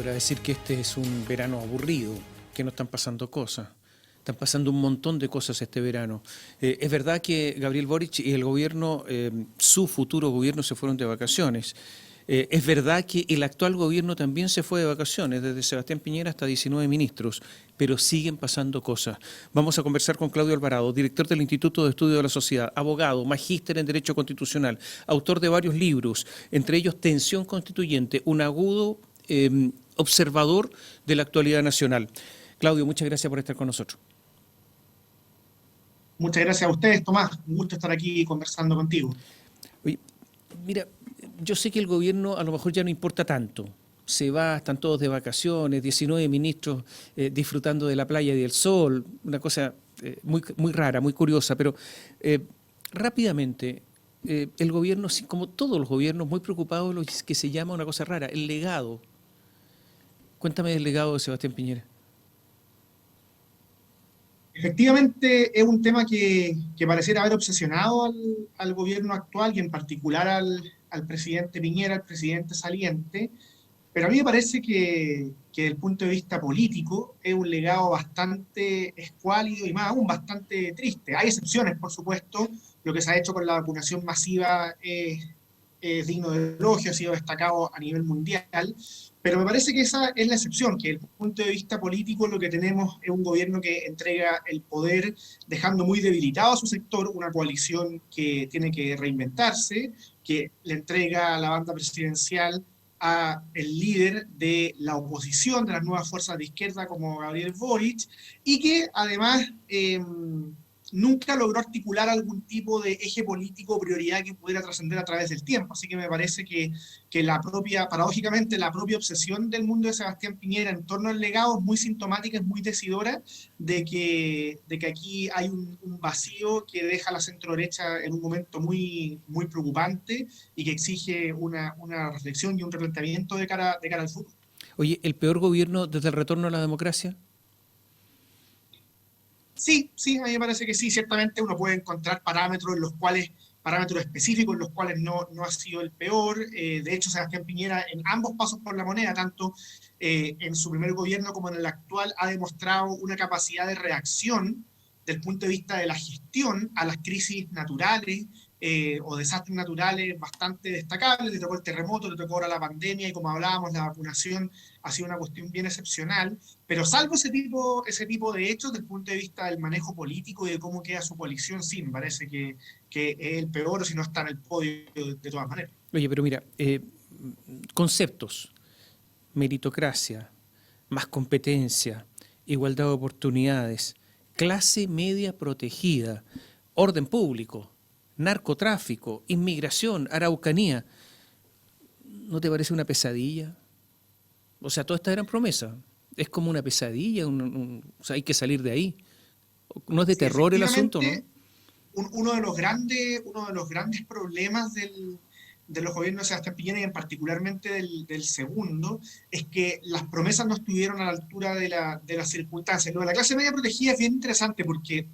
podrá decir que este es un verano aburrido, que no están pasando cosas. Están pasando un montón de cosas este verano. Es verdad que Gabriel Boric y el gobierno, su futuro gobierno, se fueron de vacaciones. Es verdad que el actual gobierno también se fue de vacaciones, desde Sebastián Piñera hasta 19 ministros, pero siguen pasando cosas. Vamos a conversar con Claudio Alvarado, director del Instituto de Estudio de la Sociedad, abogado, magíster en Derecho Constitucional, autor de varios libros, entre ellos Tensión Constituyente, un agudo observador de la actualidad nacional. Claudio, muchas gracias por estar con nosotros. Muchas gracias a ustedes, Tomás. Un gusto estar aquí conversando contigo. Oye, mira, yo sé que el gobierno a lo mejor ya no importa tanto. Se va, están todos de vacaciones, 19 ministros disfrutando de la playa y del sol, una cosa muy rara, muy curiosa, pero rápidamente, el gobierno, como todos los gobiernos, muy preocupado de lo que se llama una cosa rara, el legado. Cuéntame del legado de Sebastián Piñera. Efectivamente, es un tema que pareciera haber obsesionado al gobierno actual y en particular al presidente Piñera, al presidente saliente, pero a mí me parece que desde el punto de vista político es un legado bastante escuálido y más aún bastante triste. Hay excepciones, por supuesto. Lo que se ha hecho con la vacunación masiva es digno de elogio, ha sido destacado a nivel mundial, pero me parece que esa es la excepción, que desde el punto de vista político lo que tenemos es un gobierno que entrega el poder dejando muy debilitado a su sector, una coalición que tiene que reinventarse, que le entrega a la banda presidencial a el líder de la oposición, de las nuevas fuerzas de izquierda como Gabriel Boric, y que además nunca logró articular algún tipo de eje político o prioridad que pudiera trascender a través del tiempo. Así que me parece que la propia, paradójicamente, la propia obsesión del mundo de Sebastián Piñera en torno al legado es muy sintomática, es muy decidora de que aquí hay un vacío que deja a la centro derecha en un momento muy preocupante y que exige una reflexión y un replanteamiento de cara al futuro. Oye, ¿el peor gobierno desde el retorno a la democracia? Sí, sí, a mí me parece que sí. Ciertamente uno puede encontrar parámetros en los cuales, parámetros específicos en los cuales no ha sido el peor. De hecho, Sebastián Piñera en ambos pasos por la moneda, tanto en su primer gobierno como en el actual, ha demostrado una capacidad de reacción del punto de vista de la gestión a las crisis naturales o desastres naturales bastante destacables. Le tocó el terremoto, le tocó ahora la pandemia y como hablábamos, la vacunación ha sido una cuestión bien excepcional. Pero salvo ese tipo de hechos, desde el punto de vista del manejo político y de cómo queda su coalición, sí, me parece que es el peor, o si no está en el podio de todas maneras. Oye, pero mira, conceptos, meritocracia, más competencia, igualdad de oportunidades, clase media protegida, orden público, narcotráfico, inmigración, araucanía. ¿No te parece una pesadilla? O sea, todas estas eran promesas. Es como una pesadilla, o sea, hay que salir de ahí. ¿No es de Sí, terror el asunto, no? efectivamente, uno de los grandes problemas de los gobiernos de Sebastián Piñera y en particularmente del segundo, es que las promesas no estuvieron a la altura de las circunstancias. Lo de la clase media protegida es bien interesante porque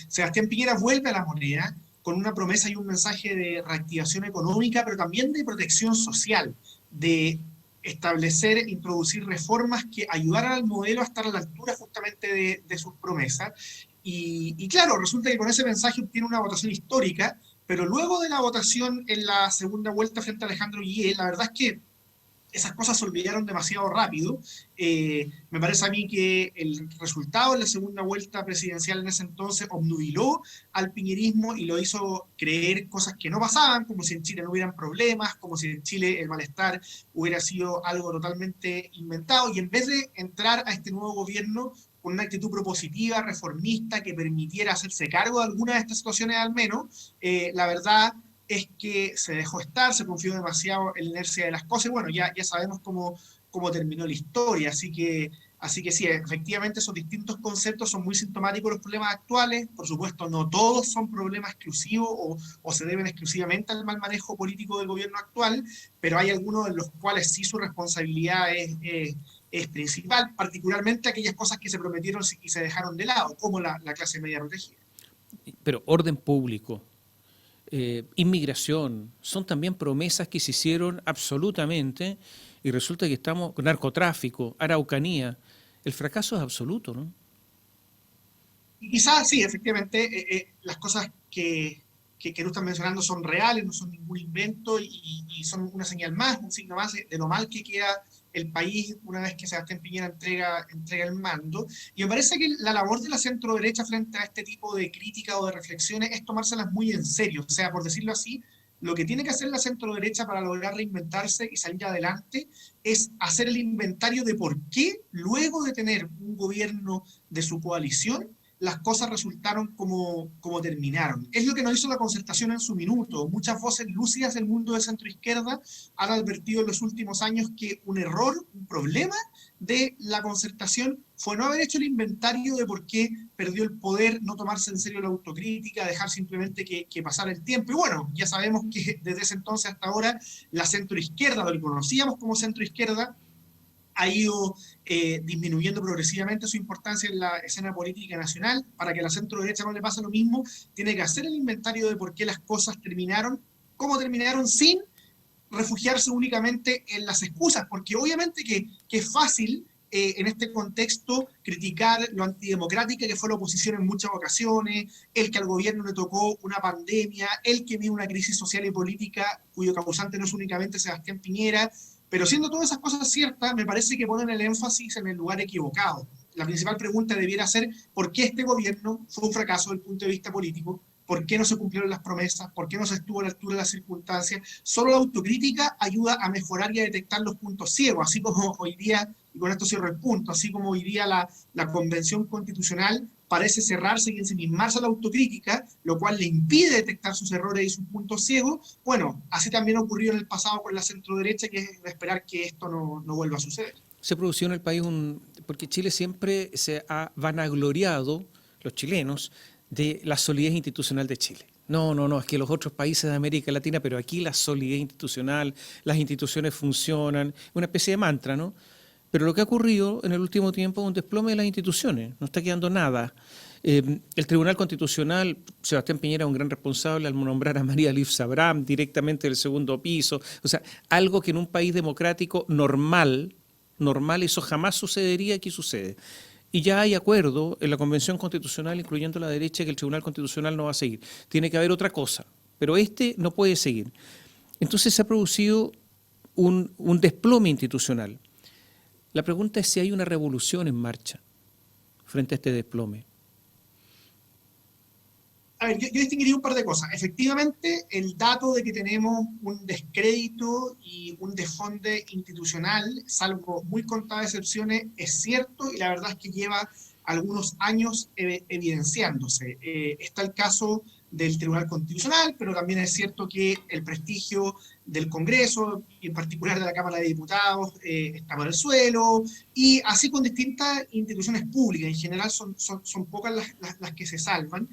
Sebastián Piñera vuelve a la moneda con una promesa y un mensaje de reactivación económica, pero también de protección social, de establecer, introducir reformas que ayudaran al modelo a estar a la altura justamente de sus promesas. Y claro, resulta que con ese mensaje obtiene una votación histórica, pero luego de la votación en la segunda vuelta frente a Alejandro Guillet, la verdad es que esas cosas se olvidaron demasiado rápido. Me parece a mí que el resultado en la segunda vuelta presidencial en ese entonces obnubiló al piñerismo y lo hizo creer cosas que no pasaban, como si en Chile no hubieran problemas, como si en Chile el malestar hubiera sido algo totalmente inventado. Y en vez de entrar a este nuevo gobierno con una actitud propositiva, reformista, que permitiera hacerse cargo de algunas de estas situaciones al menos, la verdad es que se dejó estar, se confió demasiado en la inercia de las cosas, y bueno, ya sabemos cómo terminó la historia, así que sí, efectivamente esos distintos conceptos son muy sintomáticos de los problemas actuales, por supuesto no todos son problemas exclusivos o se deben exclusivamente al mal manejo político del gobierno actual, pero hay algunos en los cuales sí su responsabilidad es principal, particularmente aquellas cosas que se prometieron y se dejaron de lado, como la clase media protegida. Pero orden público, inmigración, son también promesas que se hicieron absolutamente y resulta que estamos con narcotráfico, Araucanía. El fracaso es absoluto, ¿no? Y quizás sí, efectivamente, las cosas que tú estás mencionando son reales, no son ningún invento y son una señal más, un signo más de lo mal que queda el país una vez que Sebastián Piñera entrega el mando. Y me parece que la labor de la centro derecha frente a este tipo de crítica o de reflexiones es tomárselas muy en serio. O sea, por decirlo así, lo que tiene que hacer la centro derecha para lograr reinventarse y salir adelante es hacer el inventario de por qué, luego de tener un gobierno de su coalición, las cosas resultaron como terminaron. Es lo que nos hizo la concertación en su minuto. Muchas voces lúcidas del mundo de centroizquierda han advertido en los últimos años que un error, un problema de la concertación fue no haber hecho el inventario de por qué perdió el poder, no tomarse en serio la autocrítica, dejar simplemente que pasara el tiempo. Y bueno, ya sabemos que desde ese entonces hasta ahora la centroizquierda, lo que conocíamos como centroizquierda, ha ido disminuyendo progresivamente su importancia en la escena política nacional. Para que a la centro derecha no le pase lo mismo, tiene que hacer el inventario de por qué las cosas terminaron, cómo terminaron, sin refugiarse únicamente en las excusas, porque obviamente que es fácil en este contexto criticar lo antidemocrática que fue la oposición en muchas ocasiones, el que al gobierno le tocó una pandemia, el que vive una crisis social y política cuyo causante no es únicamente Sebastián Piñera, pero siendo todas esas cosas ciertas, me parece que ponen el énfasis en el lugar equivocado. La principal pregunta debiera ser ¿por qué este gobierno fue un fracaso desde el punto de vista político? ¿Por qué no se cumplieron las promesas? ¿Por qué no se estuvo a la altura de las circunstancias? Solo la autocrítica ayuda a mejorar y a detectar los puntos ciegos, así como hoy día, y con esto cierro el punto, así como hoy día la Convención Constitucional parece cerrarse y ensimismarse a la autocrítica, lo cual le impide detectar sus errores y sus puntos ciegos. Bueno, así también ha ocurrido en el pasado con la centroderecha, que es de esperar que esto no vuelva a suceder. Se produció en el país porque Chile siempre se ha vanagloriado, los chilenos, de la solidez institucional de Chile. No, es que los otros países de América Latina, pero aquí la solidez institucional, las instituciones funcionan, una especie de mantra, ¿no? Pero lo que ha ocurrido en el último tiempo es un desplome de las instituciones, no está quedando nada. El Tribunal Constitucional, Sebastián Piñera es un gran responsable al nombrar a María Liv Sabram directamente del segundo piso, o sea, algo que en un país democrático normal, eso jamás sucedería, aquí sucede. Y ya hay acuerdo en la Convención Constitucional, incluyendo la derecha, que el Tribunal Constitucional no va a seguir. Tiene que haber otra cosa, pero este no puede seguir. Entonces se ha producido un desplome institucional. La pregunta es si hay una revolución en marcha frente a este desplome. A ver, yo distinguiría un par de cosas. Efectivamente, el dato de que tenemos un descrédito y un desfonde institucional, salvo muy contadas excepciones, es cierto y la verdad es que lleva algunos años evidenciándose. Está el caso del Tribunal Constitucional, pero también es cierto que el prestigio del Congreso, y en particular de la Cámara de Diputados, está por el suelo, y así con distintas instituciones públicas. En general son pocas las que se salvan.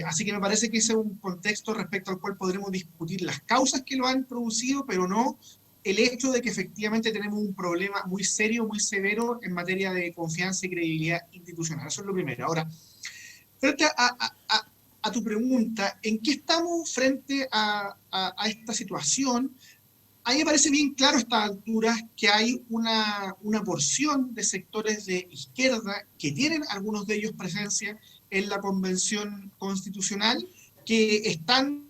Así que me parece que ese es un contexto respecto al cual podremos discutir las causas que lo han producido, pero no el hecho de que efectivamente tenemos un problema muy serio, muy severo en materia de confianza y credibilidad institucional. Eso es lo primero. Ahora, frente a tu pregunta, ¿en qué estamos frente a esta situación? A mí me parece bien claro a estas alturas que hay una porción de sectores de izquierda que tienen algunos de ellos presencia en la Convención Constitucional, que están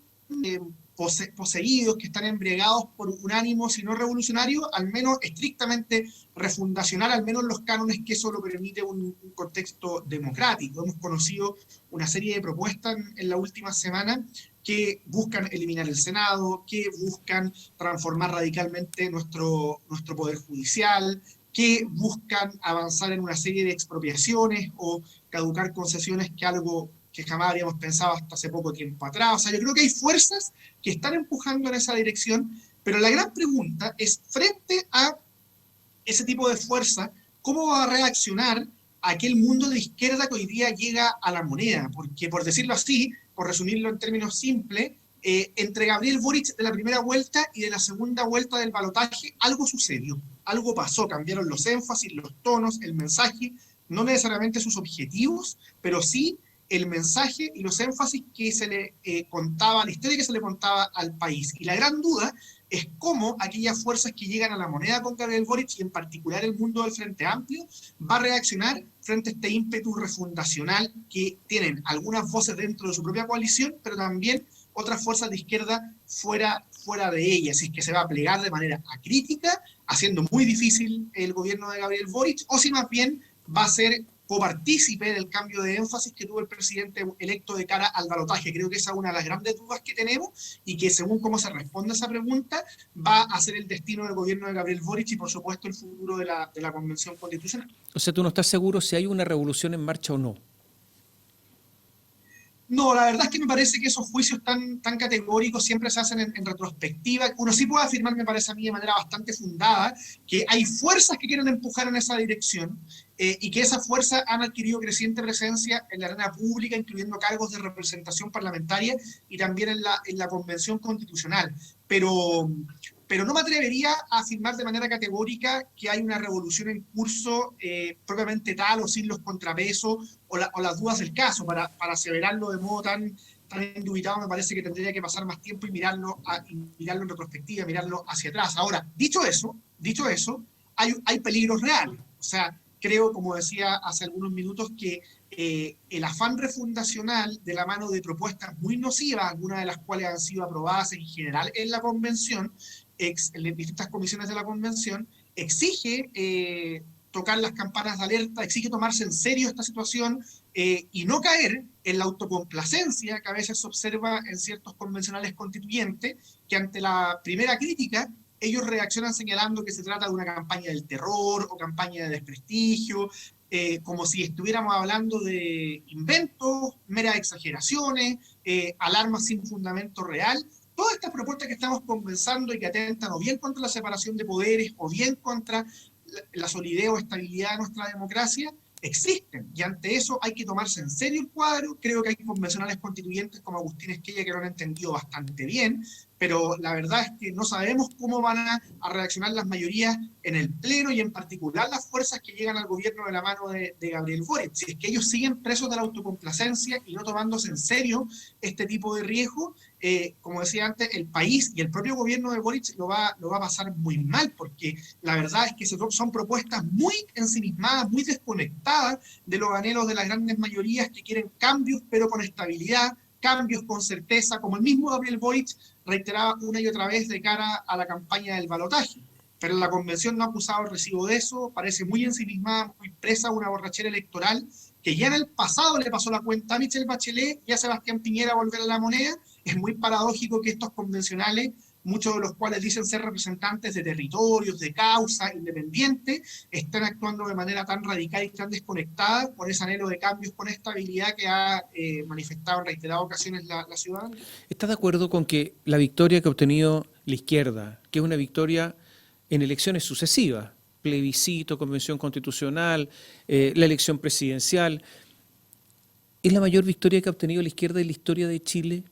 poseídos, que están embriagados por un ánimo, si no revolucionario, al menos estrictamente refundacional, al menos los cánones que eso lo permite un contexto democrático. Hemos conocido una serie de propuestas en la última semana que buscan eliminar el Senado, que buscan transformar radicalmente nuestro Poder Judicial, que buscan avanzar en una serie de expropiaciones o caducar concesiones, que algo que jamás habíamos pensado hasta hace poco tiempo atrás. O sea, yo creo que hay fuerzas que están empujando en esa dirección, pero la gran pregunta es, frente a ese tipo de fuerza, ¿cómo va a reaccionar aquel mundo de izquierda que hoy día llega a la moneda? Porque, por decirlo así, por resumirlo en términos simples, entre Gabriel Boric de la primera vuelta y de la segunda vuelta del balotaje, algo sucedió, algo pasó, cambiaron los énfasis, los tonos, el mensaje, no necesariamente sus objetivos, pero sí el mensaje y los énfasis que se le contaba, la historia que se le contaba al país. Y la gran duda es cómo aquellas fuerzas que llegan a la moneda con Gabriel Boric, y en particular el mundo del Frente Amplio, va a reaccionar frente a este ímpetu refundacional que tienen algunas voces dentro de su propia coalición, pero también otras fuerzas de izquierda fuera de ella. Si es que se va a plegar de manera acrítica, haciendo muy difícil el gobierno de Gabriel Boric, o si más bien va a ser copartícipe del cambio de énfasis que tuvo el presidente electo de cara al balotaje. Creo que esa es una de las grandes dudas que tenemos y que, según cómo se responde a esa pregunta, va a ser el destino del gobierno de Gabriel Boric y, por supuesto, el futuro de la Convención Constitucional. O sea, tú no estás seguro si hay una revolución en marcha o no. No, la verdad es que me parece que esos juicios tan categóricos siempre se hacen en retrospectiva. Uno sí puede afirmar, me parece a mí de manera bastante fundada, que hay fuerzas que quieren empujar en esa dirección y que esas fuerzas han adquirido creciente presencia en la arena pública, incluyendo cargos de representación parlamentaria y también en la Convención Constitucional. Pero no me atrevería a afirmar de manera categórica que hay una revolución en curso propiamente tal o sin los contrapesos o las dudas del caso. Para aseverarlo de modo tan indubitado, me parece que tendría que pasar más tiempo y mirarlo en retrospectiva, mirarlo hacia atrás. Ahora, dicho eso, hay peligros reales. O sea, creo, como decía hace algunos minutos, que el afán refundacional de la mano de propuestas muy nocivas, algunas de las cuales han sido aprobadas en general en la Convención, en distintas comisiones de la Convención, exige tocar las campanas de alerta, exige tomarse en serio esta situación y no caer en la autocomplacencia que a veces se observa en ciertos convencionales constituyentes, que ante la primera crítica ellos reaccionan señalando que se trata de una campaña del terror o campaña de desprestigio, como si estuviéramos hablando de inventos, meras exageraciones, alarmas sin fundamento real. Todas estas propuestas que estamos conversando y que atentan o bien contra la separación de poderes o bien contra la solidez o estabilidad de nuestra democracia, existen. Y ante eso hay que tomarse en serio el cuadro. Creo que hay convencionales constituyentes como Agustín Esquella que lo han entendido bastante bien, pero la verdad es que no sabemos cómo van a reaccionar las mayorías en el Pleno y en particular las fuerzas que llegan al gobierno de la mano de Gabriel Boric. Si es que ellos siguen presos de la autocomplacencia y no tomándose en serio este tipo de riesgo, como decía antes, el país y el propio gobierno de Boric lo va a pasar muy mal, porque la verdad es que son propuestas muy ensimismadas, muy desconectadas de los anhelos de las grandes mayorías que quieren cambios, pero con estabilidad, cambios con certeza, como el mismo Gabriel Boric reiteraba una y otra vez de cara a la campaña del balotaje. Pero la convención no ha acusado el recibo de eso, parece muy ensimismada, muy presa, una borrachera electoral, que ya en el pasado le pasó la cuenta a Michelle Bachelet y a Sebastián Piñera a volver a la moneda. Es muy paradójico que estos convencionales, muchos de los cuales dicen ser representantes de territorios, de causa, independientes, están actuando de manera tan radical y tan desconectada por ese anhelo de cambios con estabilidad que ha manifestado en reiteradas ocasiones la ciudadanía. ¿Estás de acuerdo con que la victoria que ha obtenido la izquierda, que es una victoria en elecciones sucesivas, plebiscito, convención constitucional, la elección presidencial, es la mayor victoria que ha obtenido la izquierda en la historia de Chile?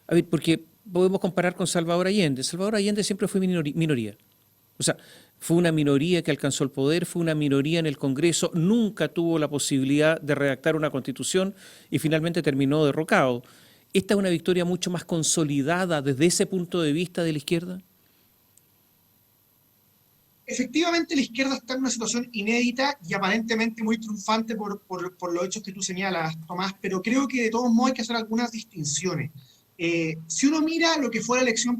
A ver, porque podemos comparar con Salvador Allende. Salvador Allende siempre fue minoría. O sea, fue una minoría que alcanzó el poder, fue una minoría en el Congreso, nunca tuvo la posibilidad de redactar una constitución y finalmente terminó derrocado. ¿Esta es una victoria mucho más consolidada desde ese punto de vista de la izquierda? Efectivamente, la izquierda está en una situación inédita y aparentemente muy triunfante por los hechos que tú señalas, Tomás, pero creo que de todos modos hay que hacer algunas distinciones. Si uno mira lo que fue la elección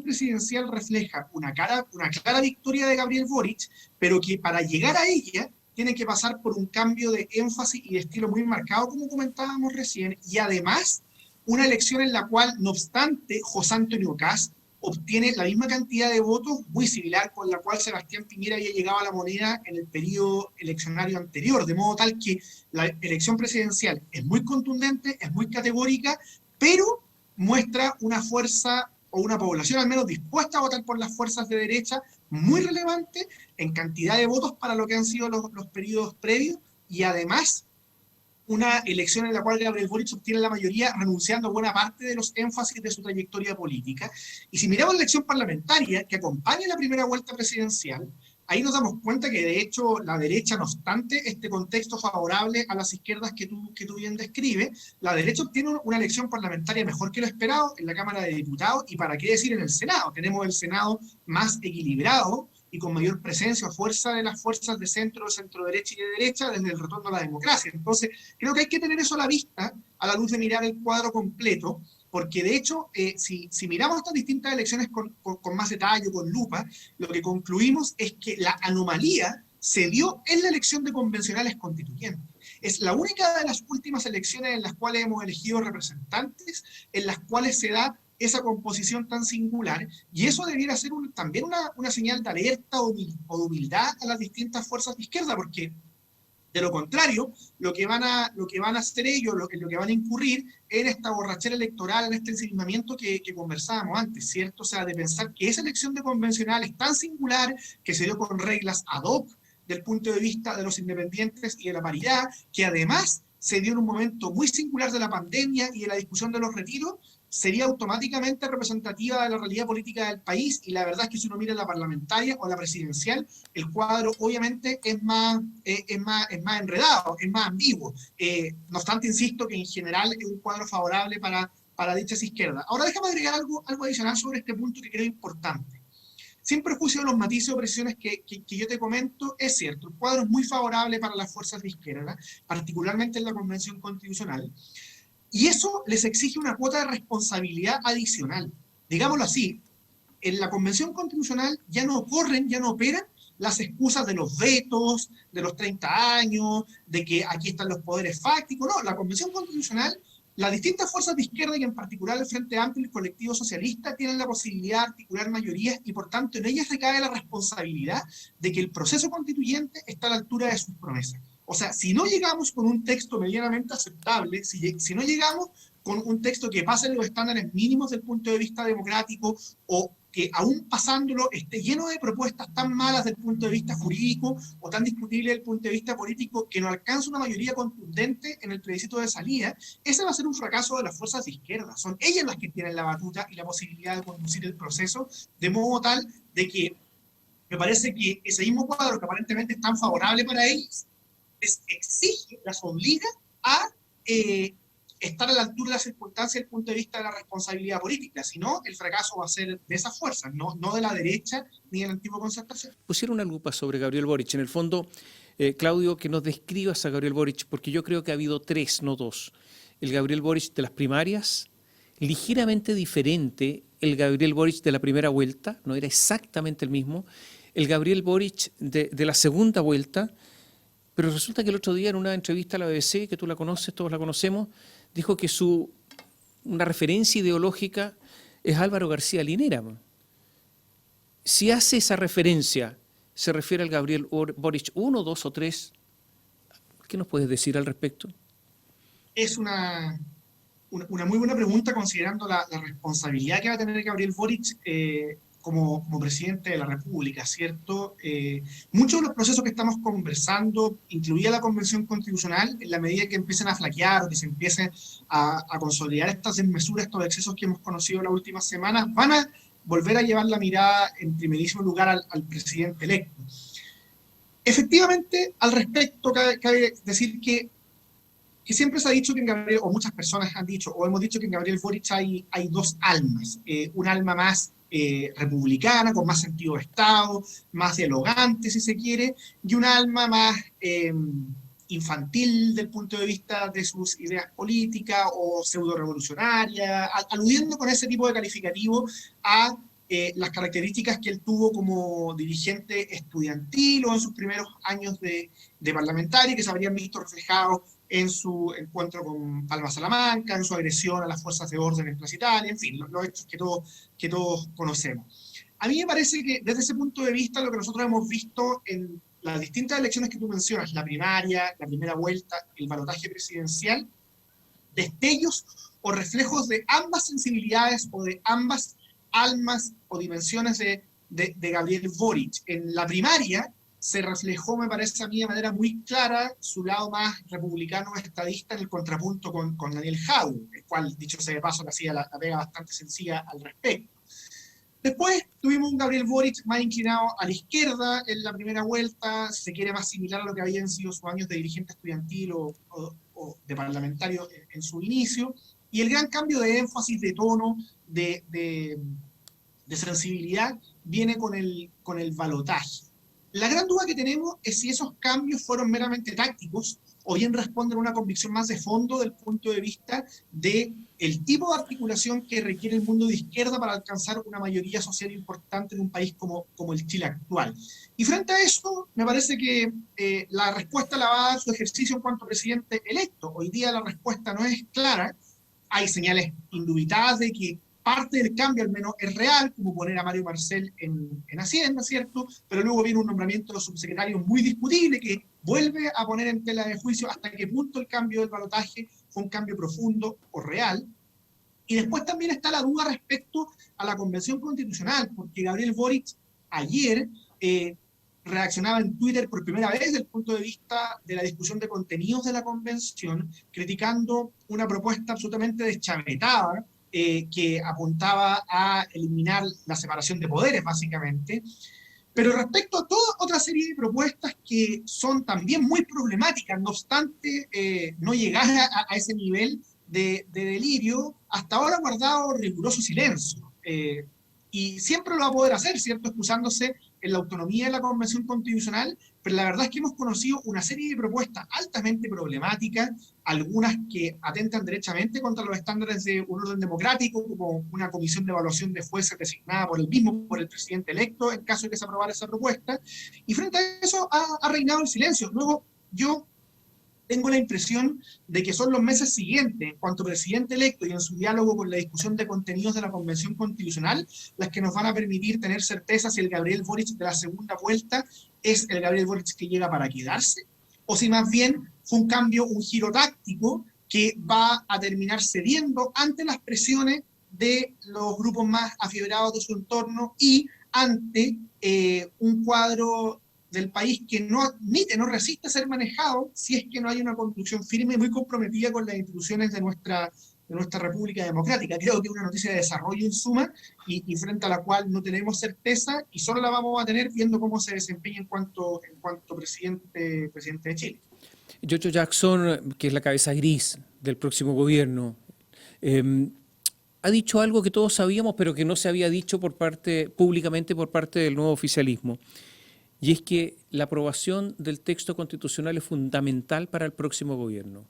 presidencial refleja una clara victoria de Gabriel Boric, pero que para llegar a ella tiene que pasar por un cambio de énfasis y de estilo muy marcado, como comentábamos recién, y además una elección en la cual, no obstante, José Antonio Kast obtiene la misma cantidad de votos, muy similar con la cual Sebastián Piñera había llegado a la moneda en el periodo eleccionario anterior, de modo tal que la elección presidencial es muy contundente, es muy categórica, pero muestra una fuerza o una población al menos dispuesta a votar por las fuerzas de derecha muy relevante en cantidad de votos para lo que han sido los periodos previos y además una elección en la cual Gabriel Boric obtiene la mayoría renunciando a buena parte de los énfasis de su trayectoria política. Y si miramos la elección parlamentaria que acompaña la primera vuelta presidencial, ahí nos damos cuenta que de hecho la derecha, no obstante este contexto favorable a las izquierdas que tú bien describes, la derecha obtiene una elección parlamentaria mejor que lo esperado en la Cámara de Diputados y para qué decir en el Senado. Tenemos el Senado más equilibrado y con mayor presencia o fuerza de las fuerzas de centro, centro-derecha y de derecha desde el retorno a la democracia. Entonces, creo que hay que tener eso a la vista, a la luz de mirar el cuadro completo, porque de hecho, si miramos estas distintas elecciones con más detalle, con lupa, lo que concluimos es que la anomalía se dio en la elección de convencionales constituyentes. Es la única de las últimas elecciones en las cuales hemos elegido representantes, en las cuales se da esa composición tan singular, y eso debiera ser también una señal de alerta o de humildad a las distintas fuerzas de izquierda, porque de lo contrario, lo que van a hacer ellos, lo que van a incurrir en esta borrachera electoral, en este ensimismamiento que conversábamos antes, ¿cierto? O sea, de pensar que esa elección de convencional es tan singular, que se dio con reglas ad hoc del punto de vista de los independientes y de la paridad, que además se dio en un momento muy singular de la pandemia y de la discusión de los retiros, sería automáticamente representativa de la realidad política del país, y la verdad es que si uno mira la parlamentaria o la presidencial, el cuadro obviamente es más enredado, es más ambiguo. No obstante, insisto que en general es un cuadro favorable para dichas izquierdas. Ahora déjame agregar algo adicional sobre este punto que creo importante. Sin perjuicio de los matices o precisiones que yo te comento, es cierto, el cuadro es muy favorable para las fuerzas de izquierda, particularmente en la Convención Constitucional, y eso les exige una cuota de responsabilidad adicional. Digámoslo así, en la Convención Constitucional ya no ocurren, ya no operan las excusas de los vetos, de los 30 años, de que aquí están los poderes fácticos. No, la Convención Constitucional, las distintas fuerzas de izquierda y en particular el Frente Amplio y el colectivo socialista tienen la posibilidad de articular mayorías y por tanto en ellas recae la responsabilidad de que el proceso constituyente está a la altura de sus promesas. O sea, si no llegamos con un texto medianamente aceptable, si no llegamos con un texto que pase los estándares mínimos del punto de vista democrático, o que aún pasándolo esté lleno de propuestas tan malas desde el punto de vista jurídico o tan discutibles desde el punto de vista político que no alcanza una mayoría contundente en el plebiscito de salida, ese va a ser un fracaso de las fuerzas de izquierda. Son ellas las que tienen la batuta y la posibilidad de conducir el proceso, de modo tal de que me parece que ese mismo cuadro que aparentemente es tan favorable para ellos, les exige, las obliga a estar a la altura de las circunstancias desde el punto de vista de la responsabilidad política. Si no, el fracaso va a ser de esas fuerzas, no de la derecha ni de la antigua concertación. Pusieron una lupa sobre Gabriel Boric. En el fondo, Claudio, que nos describas a Gabriel Boric, porque yo creo que ha habido tres, no dos. El Gabriel Boric de las primarias, ligeramente diferente el Gabriel Boric de la primera vuelta, no era exactamente el mismo, el Gabriel Boric de la segunda vuelta, pero resulta que el otro día en una entrevista a la BBC, que tú la conoces, todos la conocemos, dijo que una referencia ideológica es Álvaro García Linera. Si hace esa referencia, se refiere al Gabriel Boric 1, 2 o 3, ¿qué nos puedes decir al respecto? Es una muy buena pregunta considerando la responsabilidad que va a tener Gabriel Boric como presidente de la República, ¿cierto? Muchos de los procesos que estamos conversando, incluida la Convención Constitucional, en la medida que empiecen a flaquear o que se empiecen a consolidar estas desmesuras, estos excesos que hemos conocido en las últimas semanas, van a volver a llevar la mirada en primerísimo lugar al presidente electo. Efectivamente, al respecto, cabe decir que siempre se ha dicho que en Gabriel, o muchas personas han dicho, o hemos dicho que en Gabriel Boric hay dos almas. Un alma más republicana, con más sentido de Estado, más dialogante, si se quiere, y un alma más infantil del punto de vista de sus ideas políticas o pseudo-revolucionaria, aludiendo con ese tipo de calificativo a las características que él tuvo como dirigente estudiantil o en sus primeros años de parlamentario, que se habrían visto reflejados en su encuentro con Palma Salamanca, en su agresión a las fuerzas de orden en Plaza Italia, en fin, los hechos que todos conocemos. A mí me parece que desde ese punto de vista lo que nosotros hemos visto en las distintas elecciones que tú mencionas, la primaria, la primera vuelta, el balotaje presidencial, destellos o reflejos de ambas sensibilidades o de ambas almas o dimensiones de Gabriel Boric. En la primaria se reflejó, me parece a mí, de manera muy clara su lado más republicano estadista en el contrapunto con Daniel Jadue, el cual, dicho sea de paso, le hacía la pega bastante sencilla al respecto. Después tuvimos un Gabriel Boric más inclinado a la izquierda en la primera vuelta, si se quiere más similar a lo que habían sido sus años de dirigente estudiantil o de parlamentario en su inicio, y el gran cambio de énfasis, de tono, de sensibilidad, viene con el balotaje. La gran duda que tenemos es si esos cambios fueron meramente tácticos o bien responden a una convicción más de fondo del punto de vista de el tipo de articulación que requiere el mundo de izquierda para alcanzar una mayoría social importante en un país como el Chile actual. Y frente a eso, me parece que la respuesta la va a dar su ejercicio en cuanto a presidente electo. Hoy día la respuesta no es clara, hay señales indubitadas de que parte del cambio al menos es real, como poner a Mario Marcel en Hacienda, ¿cierto? Pero luego viene un nombramiento de subsecretario muy discutible que vuelve a poner en tela de juicio hasta qué punto el cambio del balotaje fue un cambio profundo o real. Y después también está la duda respecto a la Convención Constitucional, porque Gabriel Boric ayer reaccionaba en Twitter por primera vez desde el punto de vista de la discusión de contenidos de la Convención, criticando una propuesta absolutamente deschavetada, que apuntaba a eliminar la separación de poderes, básicamente. Pero respecto a toda otra serie de propuestas que son también muy problemáticas, no obstante no llegar a ese nivel de delirio, hasta ahora ha guardado riguroso silencio. Y siempre lo va a poder hacer, ¿cierto? Excusándose en la autonomía de la Convención Constitucional, pero la verdad es que hemos conocido una serie de propuestas altamente problemáticas, algunas que atentan derechamente contra los estándares de un orden democrático, como una comisión de evaluación de jueces designada por el presidente electo, en caso de que se aprobara esa propuesta, y frente a eso ha reinado el silencio. Luego, yo tengo la impresión de que son los meses siguientes, en cuanto presidente electo y en su diálogo con la discusión de contenidos de la Convención Constitucional, las que nos van a permitir tener certeza si el Gabriel Boric de la segunda vuelta es el Gabriel Boric que llega para quedarse, o si más bien fue un cambio, un giro táctico que va a terminar cediendo ante las presiones de los grupos más afiebrados de su entorno y ante un cuadro del país que no admite, no resiste ser manejado si es que no hay una conducción firme y muy comprometida con las instituciones de nuestra República Democrática. Creo que es una noticia de desarrollo en suma y frente a la cual no tenemos certeza y solo la vamos a tener viendo cómo se desempeña en cuanto presidente de Chile. Giorgio Jackson, que es la cabeza gris del próximo gobierno, ha dicho algo que todos sabíamos, pero que no se había dicho públicamente por parte del nuevo oficialismo. Y es que la aprobación del texto constitucional es fundamental para el próximo gobierno.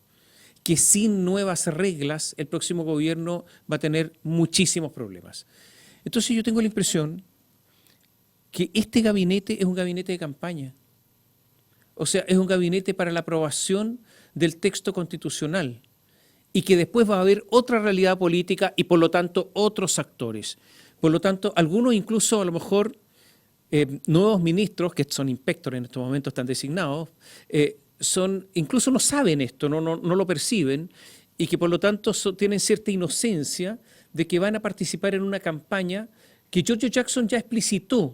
Que sin nuevas reglas el próximo gobierno va a tener muchísimos problemas. Entonces yo tengo la impresión que este gabinete es un gabinete de campaña. O sea, es un gabinete para la aprobación del texto constitucional y que después va a haber otra realidad política y por lo tanto otros actores. Por lo tanto, algunos incluso a lo mejor nuevos ministros, que son inspectores en estos momentos, están designados, incluso no saben esto, no lo perciben, y que por lo tanto tienen cierta inocencia de que van a participar en una campaña que Giorgio Jackson ya explicitó.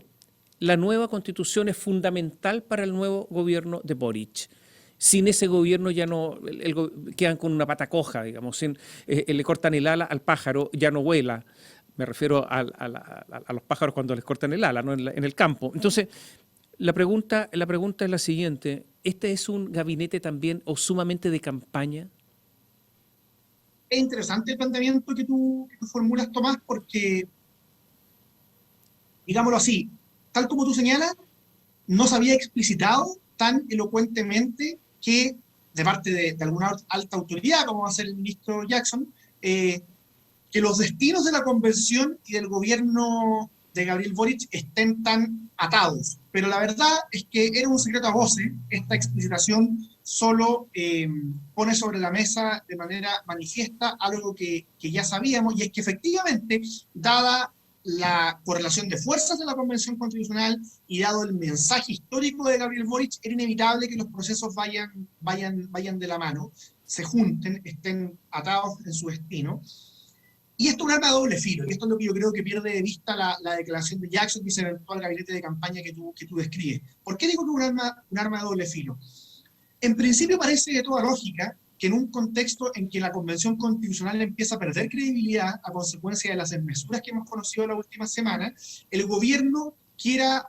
La nueva constitución es fundamental para el nuevo gobierno de Boric. Sin ese gobierno ya no quedan con una pata coja, digamos, le cortan el ala al pájaro, ya no vuela. Me refiero a los pájaros cuando les cortan el ala, ¿no? En el campo. Entonces, la pregunta es la siguiente. ¿Este es un gabinete también o sumamente de campaña? Es interesante el planteamiento que tú formulas, Tomás, porque, digámoslo así, tal como tú señalas, no se había explicitado tan elocuentemente que, de parte de alguna alta autoridad, como va a ser el ministro Jackson, que los destinos de la convención y del gobierno de Gabriel Boric estén tan atados. Pero la verdad es que era un secreto a voces. Esta explicitación solo pone sobre la mesa de manera manifiesta algo que ya sabíamos, y es que efectivamente, dada la correlación de fuerzas de la Convención Constitucional y dado el mensaje histórico de Gabriel Boric, era inevitable que los procesos vayan de la mano, se junten, estén atados en su destino. Y esto es un arma de doble filo, y esto es lo que yo creo que pierde de vista la declaración de Jackson y ese eventual gabinete de campaña que tú describes. ¿Por qué digo que es un arma de doble filo? En principio parece de toda lógica que en un contexto en que la Convención Constitucional empieza a perder credibilidad a consecuencia de las desmesuras que hemos conocido en la última semana, el gobierno quiera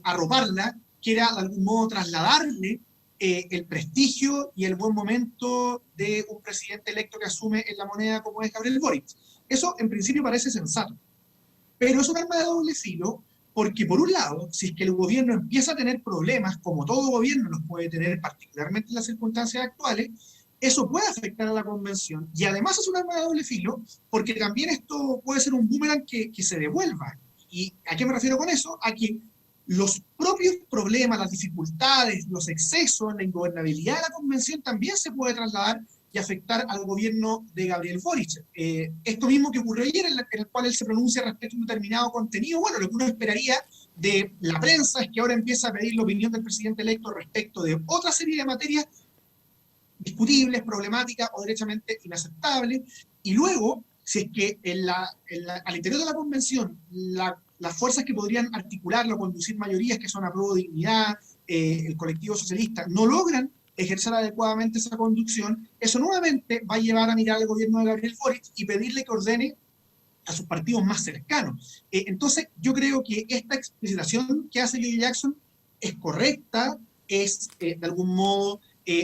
arroparla, quiera de algún modo trasladarle el prestigio y el buen momento de un presidente electo que asume en la moneda como es Gabriel Boric. Eso en principio parece sensato, pero es un arma de doble filo, porque por un lado, si es que el gobierno empieza a tener problemas, como todo gobierno los puede tener, particularmente en las circunstancias actuales, eso puede afectar a la convención, y además es un arma de doble filo, porque también esto puede ser un boomerang que se devuelva. ¿Y a qué me refiero con eso? A que los propios problemas, las dificultades, los excesos, la ingobernabilidad de la convención también se puede trasladar y afectar al gobierno de Gabriel Boric. Esto mismo que ocurrió ayer, en el cual él se pronuncia respecto a un determinado contenido, bueno, lo que uno esperaría de la prensa es que ahora empieza a pedir la opinión del presidente electo respecto de otra serie de materias discutibles, problemáticas o derechamente inaceptables, y luego, si es que al interior de la convención, las fuerzas que podrían articularlo, conducir mayorías que son Apruebo Dignidad, el colectivo socialista, no logran ejercer adecuadamente esa conducción, eso nuevamente va a llevar a mirar al gobierno de Gabriel Boric y pedirle que ordene a sus partidos más cercanos. Entonces, yo creo que esta explicitación que hace Joe Jackson es correcta, es de algún modo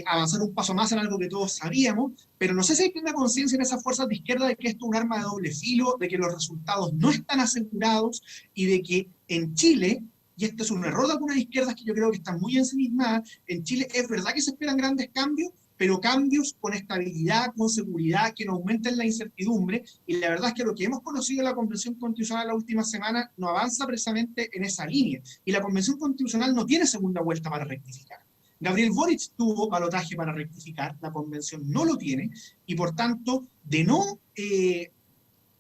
avanzar un paso más en algo que todos sabíamos, pero no sé si hay plena conciencia en esas fuerzas de izquierda de que esto es un arma de doble filo, de que los resultados no están asegurados y de que en Chile, y este es un error de algunas izquierdas que yo creo que están muy ensimismadas, en Chile es verdad que se esperan grandes cambios, pero cambios con estabilidad, con seguridad, que no aumenten la incertidumbre, y la verdad es que lo que hemos conocido en la Convención Constitucional la última semana no avanza precisamente en esa línea, y la Convención Constitucional no tiene segunda vuelta para rectificar. Gabriel Boric tuvo balotaje para rectificar, la Convención no lo tiene, y por tanto, de no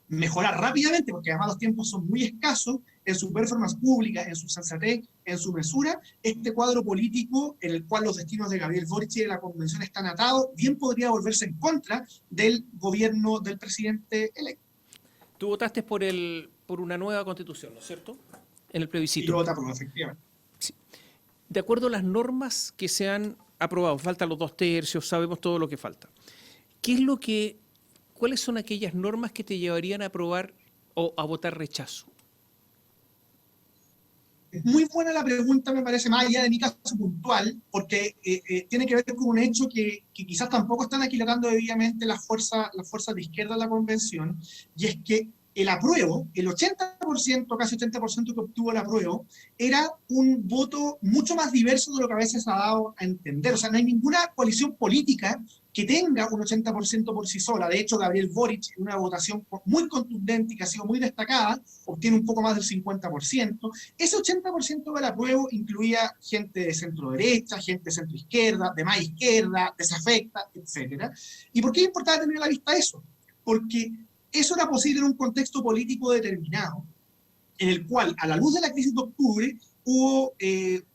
mejorar rápidamente, porque además los tiempos son muy escasos, en su performance pública, en su sensatez, en su mesura, este cuadro político en el cual los destinos de Gabriel Boric y de la Convención están atados, bien podría volverse en contra del gobierno del presidente electo. Tú votaste por una nueva constitución, ¿no es cierto? En el plebiscito. Y lo vota por, efectivamente. Sí. De acuerdo a las normas que se han aprobado, faltan los 2/3, sabemos todo lo que falta. ¿Cuáles son aquellas normas que te llevarían a aprobar o a votar rechazo? Es muy buena la pregunta, me parece, más allá de mi caso puntual, porque tiene que ver con un hecho que quizás tampoco están aquilatando debidamente las fuerzas de izquierda de la convención, y es que el apruebo, el 80%, casi 80% que obtuvo el apruebo, era un voto mucho más diverso de lo que a veces ha dado a entender. O sea, no hay ninguna coalición política que tenga un 80% por sí sola. De hecho, Gabriel Boric, en una votación muy contundente y que ha sido muy destacada, obtiene un poco más del 50%. Ese 80% del apruebo incluía gente de centro derecha, gente de centro izquierda, de más izquierda, desafecta, etc. ¿Y por qué es importante tener a la vista eso? Porque eso era posible en un contexto político determinado, en el cual, a la luz de la crisis de octubre, hubo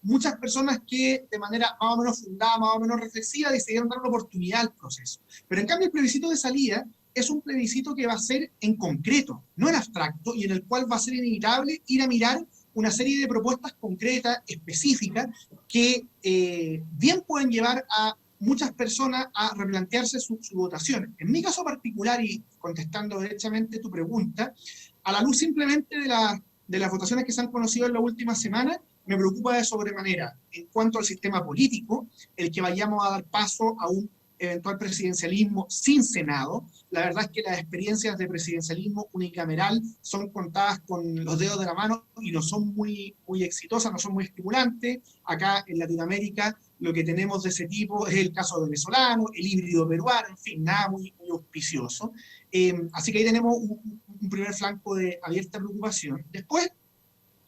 muchas personas que de manera más o menos fundada, más o menos reflexiva, decidieron dar una oportunidad al proceso. Pero en cambio el plebiscito de salida es un plebiscito que va a ser en concreto, no en abstracto, y en el cual va a ser inevitable ir a mirar una serie de propuestas concretas, específicas, que bien pueden llevar a muchas personas a replantearse su votación. En mi caso particular, y contestando derechamente tu pregunta, a la luz simplemente de las votaciones que se han conocido en la última semana, me preocupa de sobremanera, en cuanto al sistema político, el que vayamos a dar paso a un eventual presidencialismo sin Senado. La verdad es que las experiencias de presidencialismo unicameral son contadas con los dedos de la mano y no son muy exitosas, no son muy estimulantes. Acá en Latinoamérica lo que tenemos de ese tipo es el caso venezolano, el híbrido peruano, en fin, nada muy auspicioso. Así que ahí tenemos un primer flanco de abierta preocupación. Después,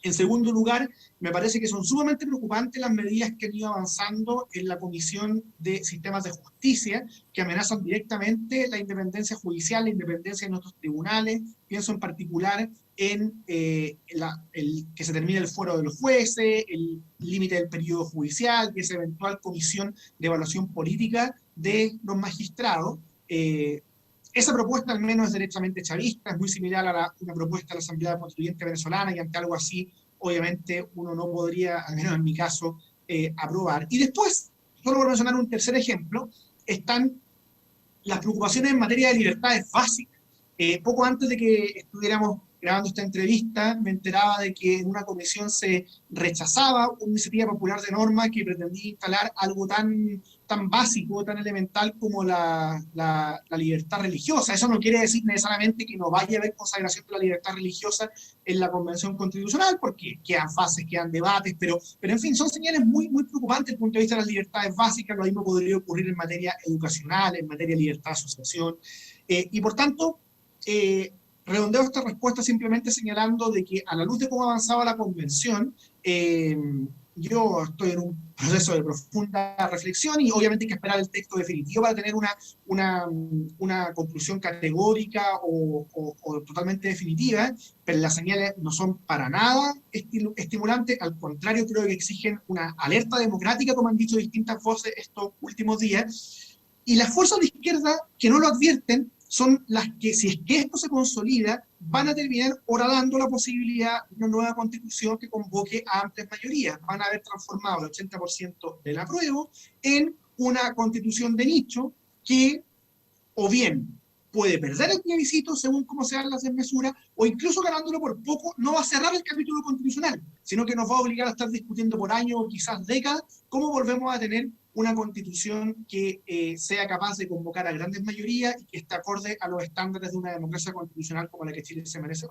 en segundo lugar, me parece que son sumamente preocupantes las medidas que han ido avanzando en la Comisión de Sistemas de Justicia, que amenazan directamente la independencia judicial, la independencia de nuestros tribunales. Pienso en particular en que se termine el fuero de los jueces, el límite del periodo judicial, que esa eventual comisión de evaluación política de los magistrados. Esa propuesta al menos es derechamente chavista, es muy similar a una propuesta de la Asamblea Constituyente venezolana, y ante algo así, obviamente, uno no podría, al menos en mi caso, aprobar. Y después, solo por mencionar un tercer ejemplo, están las preocupaciones en materia de libertades básicas. Poco antes de que estuviéramos grabando esta entrevista, me enteraba de que en una comisión se rechazaba una iniciativa popular de norma que pretendía instalar algo tan básico, tan elemental como la libertad religiosa. Eso no quiere decir necesariamente que no vaya a haber consagración de la libertad religiosa en la Convención Constitucional, porque quedan fases, quedan debates, pero en fin, son señales muy preocupantes desde el punto de vista de las libertades básicas. Lo mismo podría ocurrir en materia educacional, en materia de libertad de asociación, y por tanto, redondeo esta respuesta simplemente señalando de que a la luz de cómo avanzaba la convención, yo estoy en un proceso de profunda reflexión y obviamente hay que esperar el texto definitivo para tener una conclusión categórica o totalmente definitiva, pero las señales no son para nada estimulantes, al contrario, creo que exigen una alerta democrática, como han dicho distintas voces estos últimos días, y las fuerzas de izquierda que no lo advierten son las que, si es que esto se consolida, van a terminar horadando la posibilidad de una nueva constitución que convoque a amplias mayorías. Van a haber transformado el 80% del apruebo en una constitución de nicho que o bien puede perder el plebiscito según cómo sean las desmesuras, o incluso ganándolo por poco, no va a cerrar el capítulo constitucional, sino que nos va a obligar a estar discutiendo por años o quizás décadas cómo volvemos a tener una constitución que sea capaz de convocar a grandes mayorías y que esté acorde a los estándares de una democracia constitucional como la que Chile se merece.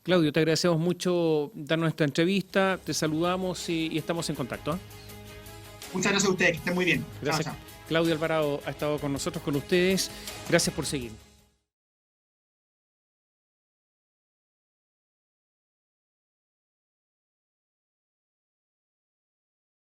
Claudio, te agradecemos mucho darnos esta entrevista, te saludamos y estamos en contacto. Muchas gracias a ustedes, que estén muy bien. Gracias. Chao, chao. Claudio Alvarado ha estado con nosotros, con ustedes. Gracias por seguir.